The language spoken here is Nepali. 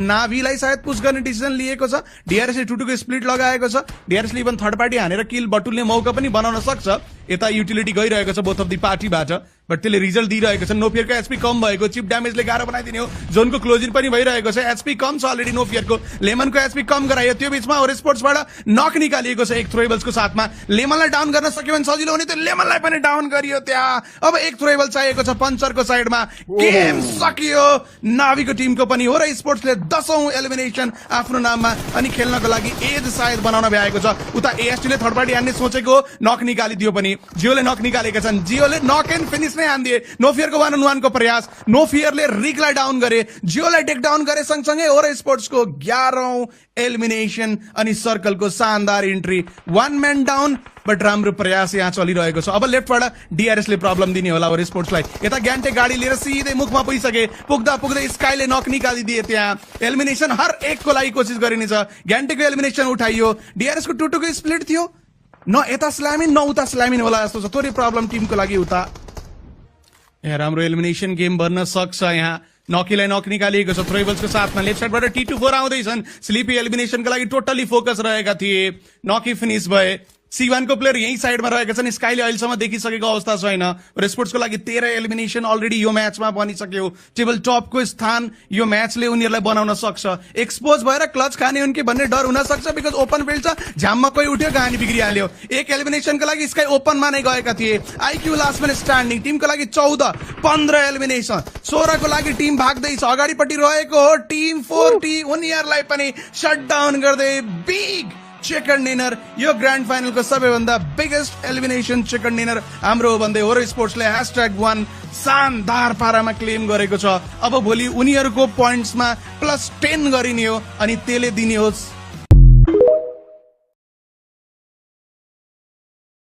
नाभीलाई सायद पुश गर्ने डिसिजन लिएको छ। डीआरएसले 2-2 को स्प्लिट लगाएको छ। डीआरएसले इभन थर्ड पार्टी हानेर किल बटुल्ने मौका पनि बनाउन सक्छ। यता युटिलिटी गइरहेको छ बोथ अफ दि पार्टीबाट, बट त्यसले रिजल्ट दिइरहेको छ। नोफियरको एचपी कम भएको, चिप ड्यामेजले गाह्रो बनाइदिने हो। जोनको क्लोजिङ पनि भइरहेको छ। एचपी कम छ अलरेडी नोफियरको। लेमनको एचपी कम गरायो। त्यो बीचमा ओरे स्पोर्ट्सबाट नक निकालिएको छ एक थ्रोएबल्सको साथमा। लेमनलाई डाउन गर्न सक्यो भने सजिलो हुने, त्यो लेमनलाई पनि डाउन गरियो त्यहाँ। अब एक थ्रोएबल चाहिएको छ पञ्चरको साइडमा। गेम सकियो नाभीको टिमको पनि। हो र स्पोर्ट्सले 10औं एलिमिनेसन आफ्नो नाममा अनि खेल्नको लागि एज सायद बनाउन भ्याएको छ। उता एएसटीले थर्ड पार्टी हान्ने सोचेको, नक निकालिदियो पनि। जियोले नक निकालेका छन्। जियोले नक एन्ड फिनिस नै हानिदिए। नोफियरको 1-on-1 को प्रयास। नोफियरले रिकलाई डाउन गरे, जियोलाई टेक डाउन गरे। सँगसँगै ओरे स्पोर्ट्सको 11औं एलिमिनेसन अनि सर्कलको शानदार इन्ट्री। 1 म्यान डाउन, बट राम्रो प्रयास यहाँ चलिरहेको छ। अब लेफ्टबाट डीआरएसले प्रब्लम दिने होला ओरे स्पोर्ट्सलाई। यता ग्यान्टे गाडी लिएर सिधै मुखमा पुगिसके। पुग्दा पुग्दै स्काईले नक निकालिदिए त्यहाँ। एलिमिनेसन हर एकको लागि कोसिस गरिनेछ। ग्यान्टेको एलिमिनेसन उठाइयो। डीआरएसको 2-2 को स्प्लिट थियो। न यता स्ल्यामिन न उता स्ल्यामिन होला जस्तो छ। थोरै प्रब्लम टिमको लागि उता। यहाँ राम्रो एलिमिनेसन गेम बन्न सक्छ। यहाँ नकीलाई नक निकालिएको छ थ्रोएबल्सको साथमा। लेफ्ट साइडबाट T24 आउँदैछन्। स्लिपी एलिमिनेसनका लागि टोटली फोकस रहेका थिए। नकी फिनिस भए। C1 को प्लेयर यही साइडमा रहेका छन्। स्काईले अहिलेसम्म देखिसकेको अवस्था छैन। स्पोर्ट्सको लागि 13 एलिमिनेसन अलरेडी यो म्याचमा बनिसक्यो। टेबल टपको स्थान यो म्याचले उनीहरूलाई बनाउन सक्छ। एक्सपोज भएर क्लच खाने उनके भन्ने डर हुन सक्छ, बिकज ओपन फिल्ड छ। झ्याममा कोही उठ्यो, कहानी बिग्रिहाल्यो। एक एलिमिनेसनको लागि स्काई ओपनमा नै गएका थिए। आइक्यू लास्टमा स्ट्यान्डिङ। टिमको लागि 14, 15 एलिमिनेसन। 16 को लागि टिम भाग्दैछ। अगाडिपट्टि रहेको हो टिम 40। उनीहरूलाई पनि शटडाउन गर्दै बिग चिकन डिनर। यो ग्रान्ड फाइनलको सबैभन्दा बिगेस्ट एलिमिनेसन चिकन डिनर हाम्रो हो भन्दै ओरो स्पोर्ट्सले #1 शानदार पारामा क्लेम गरेको छ। अब भोलि उनीहरूको पोइन्ट्समा +10 गरिने हो अनि त्यसले दिने हो